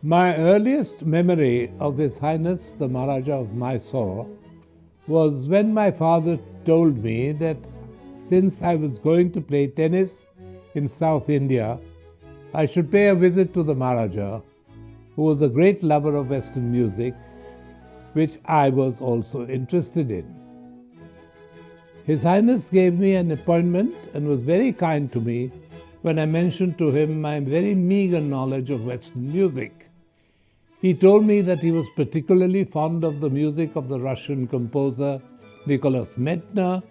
My earliest memory of His Highness the Maharaja of Mysore was when my father told me that since I was going to play tennis in South India, I should pay a visit to the Maharaja, who was a great lover of Western music, which I was also interested in. His Highness gave me an appointment and was very kind to me when I mentioned to him my very meager knowledge of Western music. He told me that he was particularly fond of the music of the Russian composer Nicholas Medtner,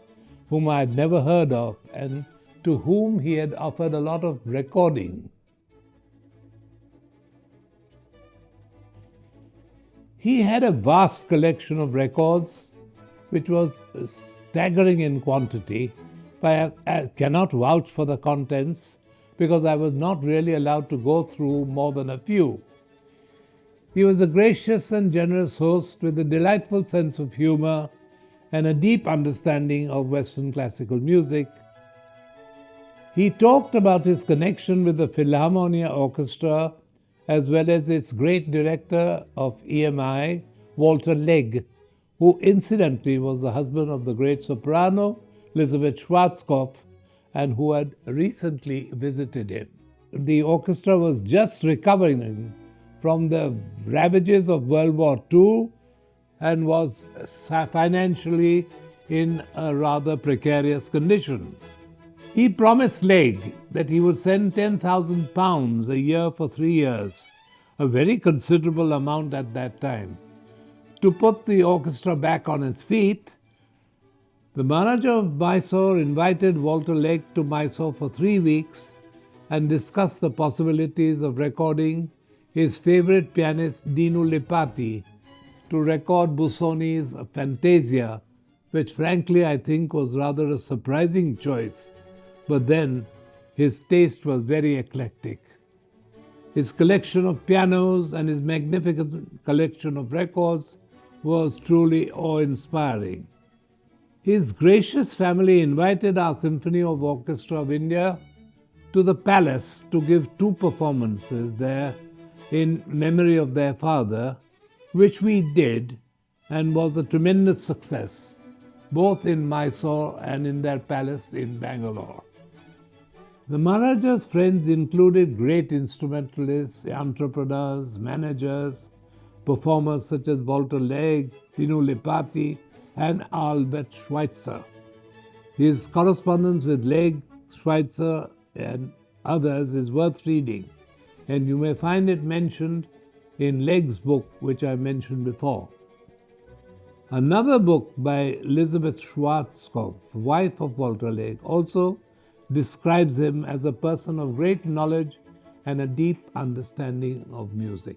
whom I had never heard of and to whom he had offered a lot of recording. He had a vast collection of records, which was staggering in quantity, but I cannot vouch for the contents because I was not really allowed to go through more than a few. He was a gracious and generous host with a delightful sense of humor and a deep understanding of Western classical music. He talked about his connection with the Philharmonia Orchestra as well as its great director of EMI, Walter Legge, who incidentally was the husband of the great soprano Elizabeth Schwarzkopf and who had recently visited him. The orchestra was just recovering from the ravages of World War II and was financially in a rather precarious condition. He promised Legge that he would send £10,000 a year for 3 years, a very considerable amount at that time. To put the orchestra back on its feet, the Maharaja of Mysore invited Walter Legge to Mysore for 3 weeks and discussed the possibilities of recording his favorite pianist Dino Lipatti to record Busoni's Fantasia, which frankly I think was rather a surprising choice, but then his taste was very eclectic. His collection of pianos and his magnificent collection of records was truly awe-inspiring. His gracious family invited our Symphony of Orchestra of India to the palace to give 2 performances there in memory of their father, which we did and was a tremendous success, both in Mysore and in their palace in Bangalore. The Maharaja's friends included great instrumentalists, entrepreneurs, managers, performers such as Walter Legge, Dino Lipatti, and Albert Schweitzer. His correspondence with Legge, Schweitzer, and others is worth reading, and you may find it mentioned in Legge's book, which I mentioned before. Another book by Elizabeth Schwarzkopf, wife of Walter Legge, also describes him as a person of great knowledge and a deep understanding of music.